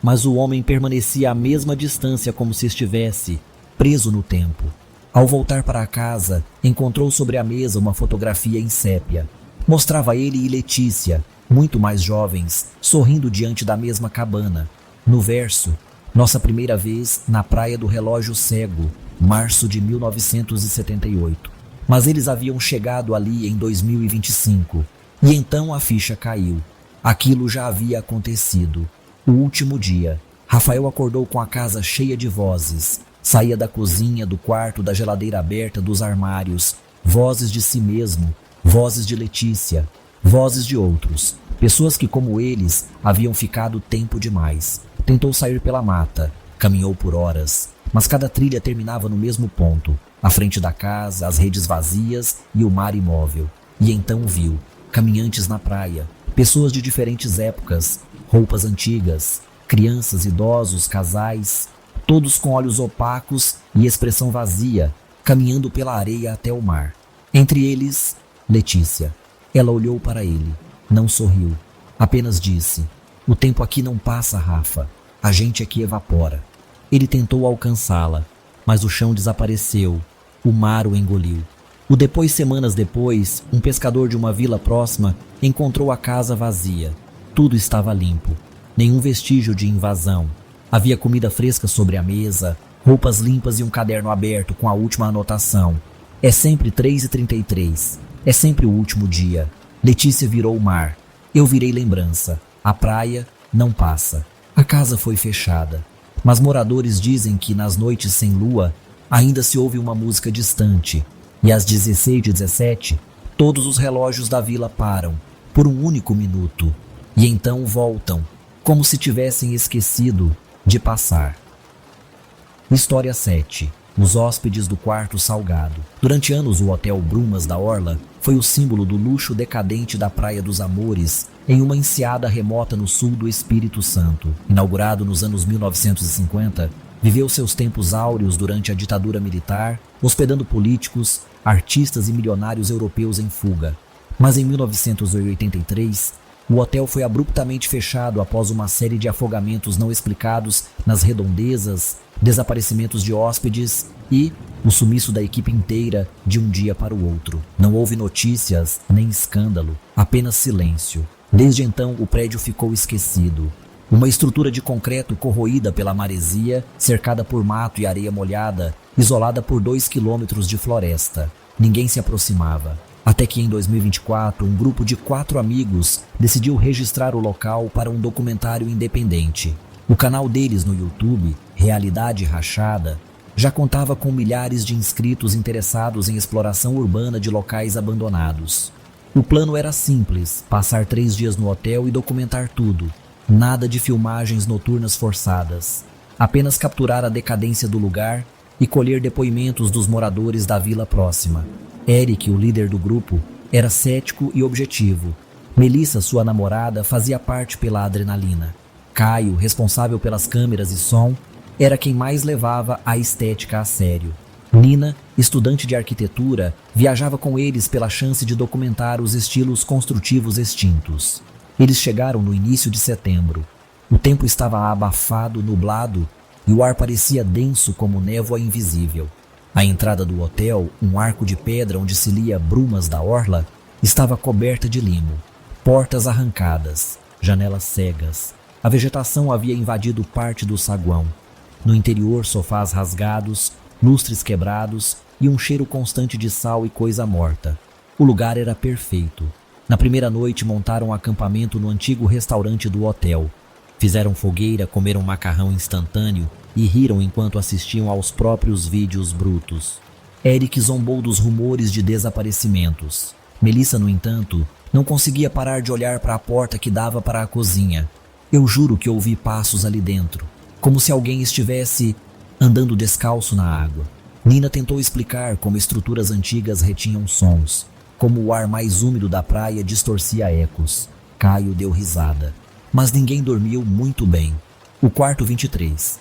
mas o homem permanecia à mesma distância como se estivesse preso no tempo. Ao voltar para casa, encontrou sobre a mesa uma fotografia em sépia. Mostrava ele e Letícia, muito mais jovens, sorrindo diante da mesma cabana. No verso, nossa primeira vez na Praia do Relógio Cego, março de 1978. Mas eles haviam chegado ali em 2025. E então a ficha caiu. Aquilo já havia acontecido. O último dia. Rafael acordou com a casa cheia de vozes. Saía da cozinha, do quarto, da geladeira aberta, dos armários. Vozes de si mesmo. Vozes de Letícia. Vozes de outros. Pessoas que, como eles, haviam ficado tempo demais. Tentou sair pela mata. Caminhou por horas. Mas cada trilha terminava no mesmo ponto. À frente da casa, as redes vazias e o mar imóvel. E então viu, caminhantes na praia, pessoas de diferentes épocas, roupas antigas, crianças, idosos, casais, todos com olhos opacos e expressão vazia, caminhando pela areia até o mar. Entre eles, Letícia. Ela olhou para ele, não sorriu, apenas disse: "O tempo aqui não passa, Rafa, a gente aqui evapora." Ele tentou alcançá-la, mas o chão desapareceu. O mar o engoliu. Semanas depois, um pescador de uma vila próxima encontrou a casa vazia. Tudo estava limpo. Nenhum vestígio de invasão. Havia comida fresca sobre a mesa, roupas limpas e um caderno aberto com a última anotação. É sempre 3h33. É sempre o último dia. Letícia virou o mar. Eu virei lembrança. A praia não passa. A casa foi fechada. Mas moradores dizem que nas noites sem lua, ainda se ouve uma música distante, e às 16h17, todos os relógios da vila param, por um único minuto, e então voltam, como se tivessem esquecido de passar. História 7. Os hóspedes do quarto salgado. Durante anos, o Hotel Brumas da Orla foi o símbolo do luxo decadente da Praia dos Amores, em uma enseada remota no sul do Espírito Santo. Inaugurado nos anos 1950, viveu seus tempos áureos durante a ditadura militar, hospedando políticos, artistas e milionários europeus em fuga. Mas em 1983, o hotel foi abruptamente fechado após uma série de afogamentos não explicados nas redondezas, desaparecimentos de hóspedes e o sumiço da equipe inteira de um dia para o outro. Não houve notícias nem escândalo, apenas silêncio. Desde então, o prédio ficou esquecido. Uma estrutura de concreto corroída pela maresia, cercada por mato e areia molhada, isolada por 2 quilômetros de floresta. Ninguém se aproximava. Até que em 2024, um grupo de 4 amigos decidiu registrar o local para um documentário independente. O canal deles no YouTube, Realidade Rachada, já contava com milhares de inscritos interessados em exploração urbana de locais abandonados. O plano era simples: passar 3 dias no hotel e documentar tudo. Nada de filmagens noturnas forçadas. Apenas capturar a decadência do lugar e colher depoimentos dos moradores da vila próxima. Eric, o líder do grupo, era cético e objetivo. Melissa, sua namorada, fazia parte pela adrenalina. Caio, responsável pelas câmeras e som, era quem mais levava a estética a sério. Nina, estudante de arquitetura, viajava com eles pela chance de documentar os estilos construtivos extintos. Eles chegaram no início de setembro. O tempo estava abafado, nublado, e o ar parecia denso como névoa invisível. A entrada do hotel, um arco de pedra onde se lia Brumas da Orla, estava coberta de limo. Portas arrancadas, janelas cegas. A vegetação havia invadido parte do saguão. No interior, sofás rasgados, lustres quebrados e um cheiro constante de sal e coisa morta. O lugar era perfeito. Na primeira noite, montaram um acampamento no antigo restaurante do hotel. Fizeram fogueira, comeram macarrão instantâneo e riram enquanto assistiam aos próprios vídeos brutos. Eric zombou dos rumores de desaparecimentos. Melissa, no entanto, não conseguia parar de olhar para a porta que dava para a cozinha. Eu juro que ouvi passos ali dentro, como se alguém estivesse andando descalço na água. Nina tentou explicar como estruturas antigas retinham sons, como o ar mais úmido da praia distorcia ecos. Caio deu risada. Mas ninguém dormiu muito bem. O quarto 23.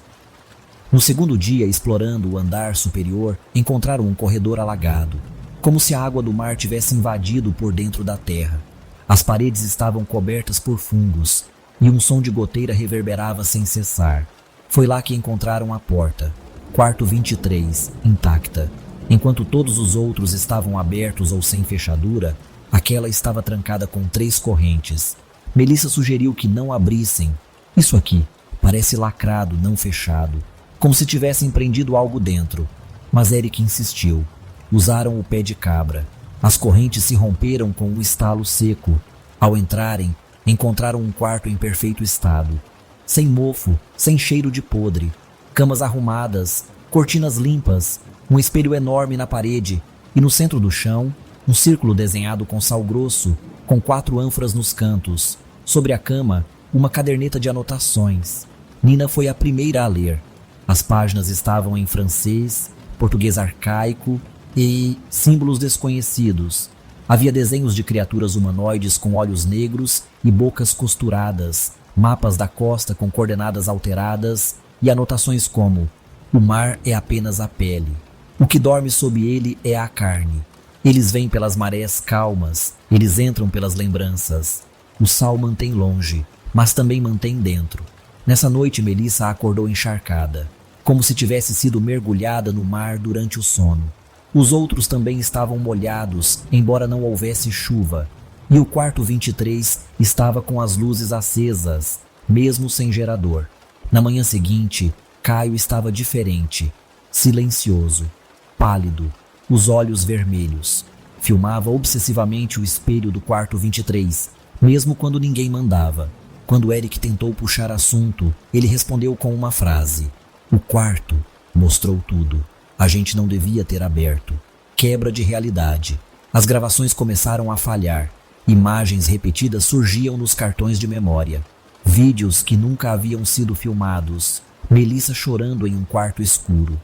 No segundo dia, explorando o andar superior, encontraram um corredor alagado, como se a água do mar tivesse invadido por dentro da terra. As paredes estavam cobertas por fungos, e um som de goteira reverberava sem cessar. Foi lá que encontraram a porta, quarto 23, intacta. Enquanto todos os outros estavam abertos ou sem fechadura, aquela estava trancada com 3 correntes. Melissa sugeriu que não abrissem. Isso aqui parece lacrado, não fechado, como se tivessem prendido algo dentro. Mas Eric insistiu. Usaram o pé de cabra. As correntes se romperam com o estalo seco. Ao entrarem, encontraram um quarto em perfeito estado. Sem mofo, sem cheiro de podre. Camas arrumadas, cortinas limpas, um espelho enorme na parede e no centro do chão, um círculo desenhado com sal grosso, com 4 ânforas nos cantos. Sobre a cama, uma caderneta de anotações. Nina foi a primeira a ler. As páginas estavam em francês, português arcaico e símbolos desconhecidos. Havia desenhos de criaturas humanoides com olhos negros e bocas costuradas, mapas da costa com coordenadas alteradas e anotações como: o mar é apenas a pele. O que dorme sob ele é a carne. Eles vêm pelas marés calmas, eles entram pelas lembranças. O sal mantém longe, mas também mantém dentro. Nessa noite, Melissa acordou encharcada, como se tivesse sido mergulhada no mar durante o sono. Os outros também estavam molhados, embora não houvesse chuva. E o quarto 23 estava com as luzes acesas, mesmo sem gerador. Na manhã seguinte, Caio estava diferente, silencioso, pálido, os olhos vermelhos. Filmava obsessivamente o espelho do quarto 23, mesmo quando ninguém mandava. Quando Eric tentou puxar assunto, ele respondeu com uma frase: o quarto mostrou tudo. A gente não devia ter aberto. Quebra de realidade. As gravações começaram a falhar. Imagens repetidas surgiam nos cartões de memória. Vídeos que nunca haviam sido filmados. Melissa chorando em um quarto escuro.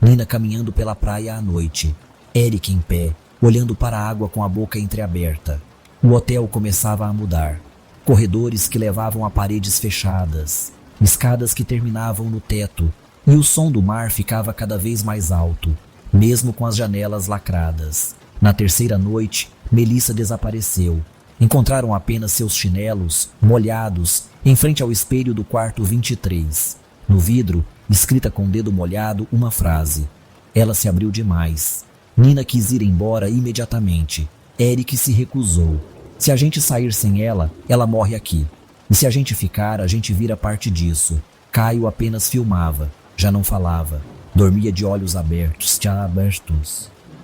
Nina caminhando pela praia à noite. Eric em pé, olhando para a água com a boca entreaberta. O hotel começava a mudar. Corredores que levavam a paredes fechadas. Escadas que terminavam no teto. E o som do mar ficava cada vez mais alto, mesmo com as janelas lacradas. Na terceira noite, Melissa desapareceu. Encontraram apenas seus chinelos, molhados, em frente ao espelho do quarto 23. No vidro, escrita com o dedo molhado, uma frase: ela se abriu demais. Nina quis ir embora imediatamente. Eric se recusou. Se a gente sair sem ela, ela morre aqui. E se a gente ficar, a gente vira parte disso. Caio apenas filmava. Já não falava. Dormia de olhos abertos.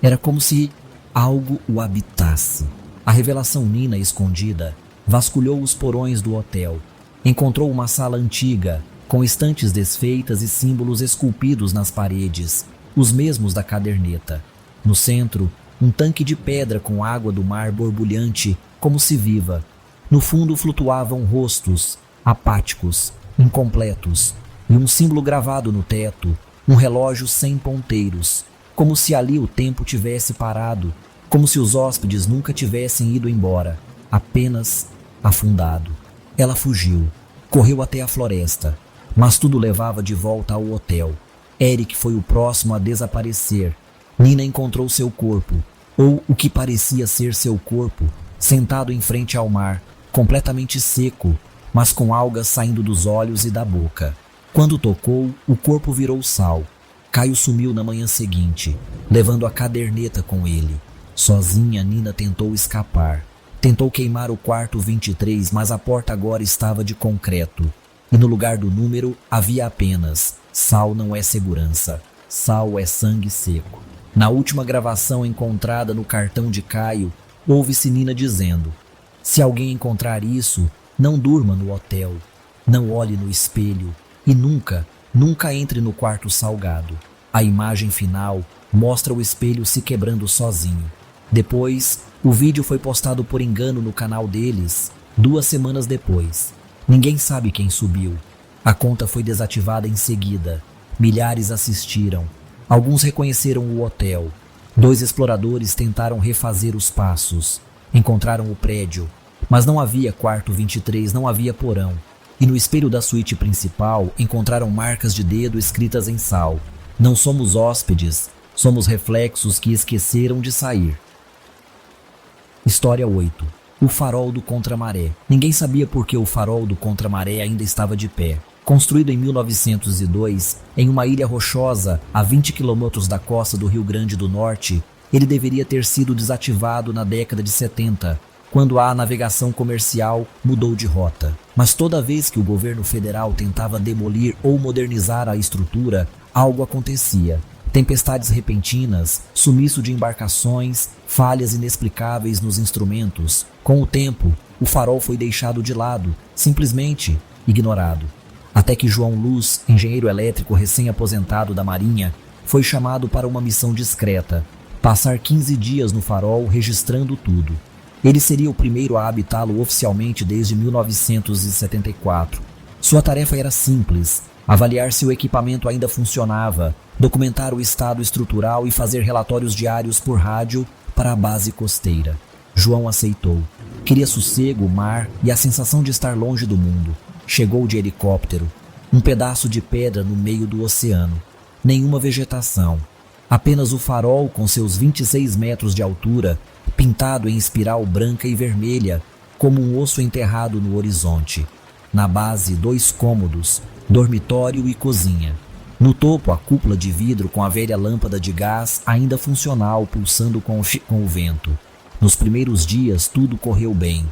Era como se algo o habitasse. A revelação Nina, escondida, vasculhou os porões do hotel. Encontrou uma sala antiga, com estantes desfeitas e símbolos esculpidos nas paredes, os mesmos da caderneta. No centro, um tanque de pedra com água do mar borbulhante, como se viva. No fundo flutuavam rostos, apáticos, incompletos, e um símbolo gravado no teto, um relógio sem ponteiros, como se ali o tempo tivesse parado, como se os hóspedes nunca tivessem ido embora, apenas afundado. Ela fugiu, correu até a floresta, mas tudo levava de volta ao hotel. Eric foi o próximo a desaparecer. Nina encontrou seu corpo, ou o que parecia ser seu corpo, sentado em frente ao mar, completamente seco, mas com algas saindo dos olhos e da boca. Quando tocou, o corpo virou sal. Caio sumiu na manhã seguinte, levando a caderneta com ele. Sozinha, Nina tentou escapar. Tentou queimar o quarto 23, mas a porta agora estava de concreto. E no lugar do número havia apenas: sal não é segurança, sal é sangue seco. Na última gravação encontrada no cartão de Caio, ouve-se Nina dizendo: se alguém encontrar isso, não durma no hotel, não olhe no espelho e nunca entre no quarto salgado. A imagem final mostra o espelho se quebrando sozinho. Depois, o vídeo foi postado por engano no canal deles 2 semanas depois. Ninguém sabe quem subiu. A conta foi desativada em seguida. Milhares assistiram. Alguns reconheceram o hotel. 2 exploradores tentaram refazer os passos. Encontraram o prédio, mas não havia quarto 23, não havia porão. E no espelho da suíte principal encontraram marcas de dedo escritas em sal. Não somos hóspedes, somos reflexos que esqueceram de sair. História 8. O farol do contramaré. Ninguém sabia por que o farol do contramaré ainda estava de pé. Construído em 1902, em uma ilha rochosa a 20 quilômetros da costa do Rio Grande do Norte, ele deveria ter sido desativado na década de 70, quando a navegação comercial mudou de rota. Mas toda vez que o governo federal tentava demolir ou modernizar a estrutura, algo acontecia. Tempestades repentinas, sumiço de embarcações, falhas inexplicáveis nos instrumentos. Com o tempo, o farol foi deixado de lado, simplesmente ignorado. Até que João Luz, engenheiro elétrico recém-aposentado da Marinha, foi chamado para uma missão discreta, passar 15 dias no farol registrando tudo. Ele seria o primeiro a habitá-lo oficialmente desde 1974. Sua tarefa era simples: avaliar se o equipamento ainda funcionava, documentar o estado estrutural e fazer relatórios diários por rádio para a base costeira. João aceitou. Queria sossego, mar e a sensação de estar longe do mundo. Chegou de helicóptero, um pedaço de pedra no meio do oceano. Nenhuma vegetação, apenas o farol com seus 26 metros de altura, pintado em espiral branca e vermelha, como um osso enterrado no horizonte. Na base, 2 cômodos, dormitório e cozinha. No topo, a cúpula de vidro com a velha lâmpada de gás ainda funcional, pulsando com o vento. Nos primeiros dias, tudo correu bem.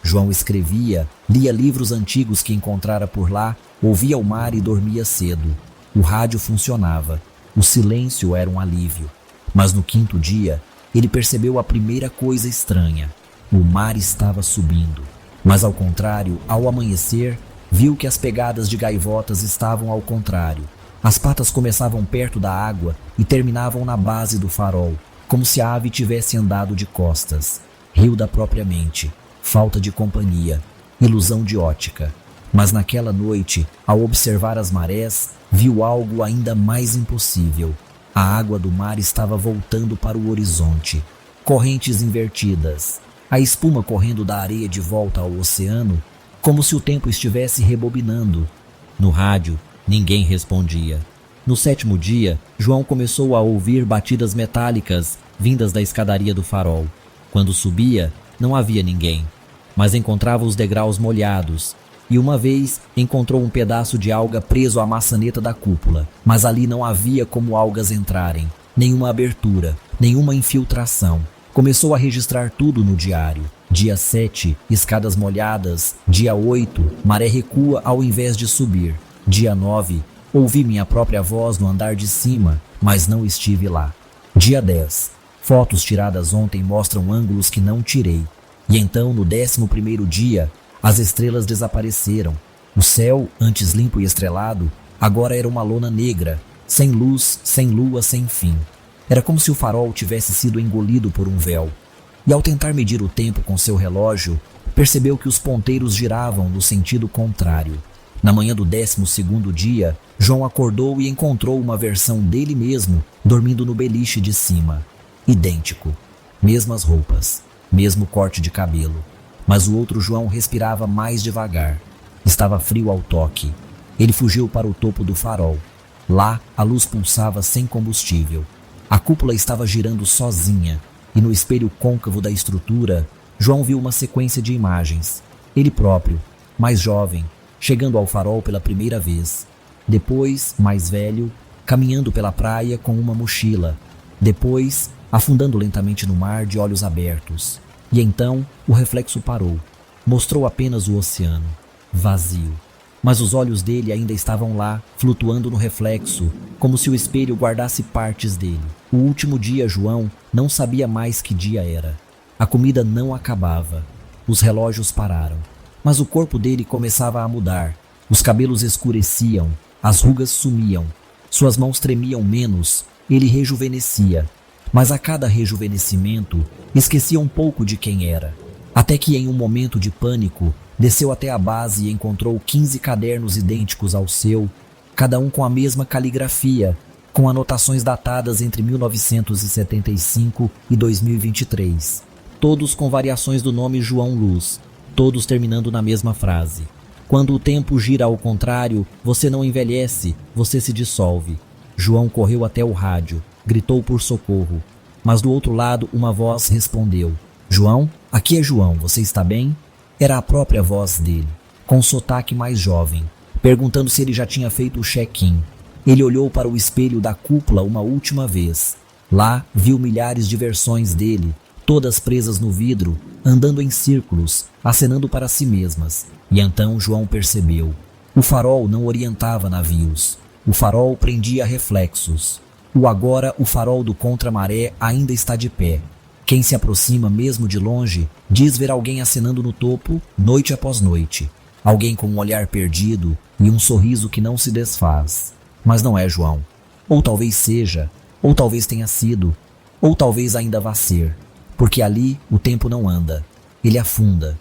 João escrevia, lia livros antigos que encontrara por lá, ouvia o mar e dormia cedo. O rádio funcionava. O silêncio era um alívio. Mas no 5º dia, ele percebeu a primeira coisa estranha. O mar estava subindo. Mas ao contrário, ao amanhecer, viu que as pegadas de gaivotas estavam ao contrário. As patas começavam perto da água e terminavam na base do farol, como se a ave tivesse andado de costas. Riu da própria mente. Falta de companhia, ilusão de ótica. Mas naquela noite, ao observar as marés, viu algo ainda mais impossível. A água do mar estava voltando para o horizonte. Correntes invertidas. A espuma correndo da areia de volta ao oceano, como se o tempo estivesse rebobinando. No rádio, ninguém respondia. No 7º dia, João começou a ouvir batidas metálicas vindas da escadaria do farol. Quando subia, não havia ninguém, mas encontrava os degraus molhados, e uma vez encontrou um pedaço de alga preso à maçaneta da cúpula, mas ali não havia como algas entrarem, nenhuma abertura, nenhuma infiltração. Começou a registrar tudo no diário. Dia 7, escadas molhadas. Dia 8, maré recua ao invés de subir. Dia 9, ouvi minha própria voz no andar de cima, mas não estive lá. Dia 10, fotos tiradas ontem mostram ângulos que não tirei. E então, no 11º dia, as estrelas desapareceram. O céu, antes limpo e estrelado, agora era uma lona negra, sem luz, sem lua, sem fim. Era como se o farol tivesse sido engolido por um véu. E ao tentar medir o tempo com seu relógio, percebeu que os ponteiros giravam no sentido contrário. Na manhã do 12º dia, João acordou e encontrou uma versão dele mesmo dormindo no beliche de cima. Idêntico. Mesmas roupas. Mesmo corte de cabelo. Mas o outro João respirava mais devagar. Estava frio ao toque. Ele fugiu para o topo do farol. Lá, a luz pulsava sem combustível. A cúpula estava girando sozinha, e no espelho côncavo da estrutura, João viu uma sequência de imagens. Ele próprio, mais jovem, chegando ao farol pela primeira vez. Depois, mais velho, caminhando pela praia com uma mochila. Depois, afundando lentamente no mar de olhos abertos. E então, o reflexo parou. Mostrou apenas o oceano, vazio. Mas os olhos dele ainda estavam lá, flutuando no reflexo, como se o espelho guardasse partes dele. O último dia, João não sabia mais que dia era. A comida não acabava. Os relógios pararam. Mas o corpo dele começava a mudar. Os cabelos escureciam, as rugas sumiam. Suas mãos tremiam menos, ele rejuvenescia. Mas a cada rejuvenescimento, esquecia um pouco de quem era. Até que em um momento de pânico, desceu até a base e encontrou 15 cadernos idênticos ao seu, cada um com a mesma caligrafia, com anotações datadas entre 1975 e 2023. Todos com variações do nome João Luz, todos terminando na mesma frase. Quando o tempo gira ao contrário, você não envelhece, você se dissolve. João correu até o rádio, gritou por socorro. Mas do outro lado uma voz respondeu: João, aqui é João, você está bem? Era a própria voz dele, com um sotaque mais jovem, perguntando se ele já tinha feito o check-in. Ele olhou para o espelho da cúpula uma última vez. Lá viu milhares de versões dele, todas presas no vidro, andando em círculos, acenando para si mesmas. E então João percebeu. O farol não orientava navios. O farol prendia reflexos. O farol do contra-maré ainda está de pé. Quem se aproxima mesmo de longe diz ver alguém acenando no topo, noite após noite. Alguém com um olhar perdido e um sorriso que não se desfaz. Mas não é João. Ou talvez seja, ou talvez tenha sido, ou talvez ainda vá ser. Porque ali o tempo não anda. Ele afunda.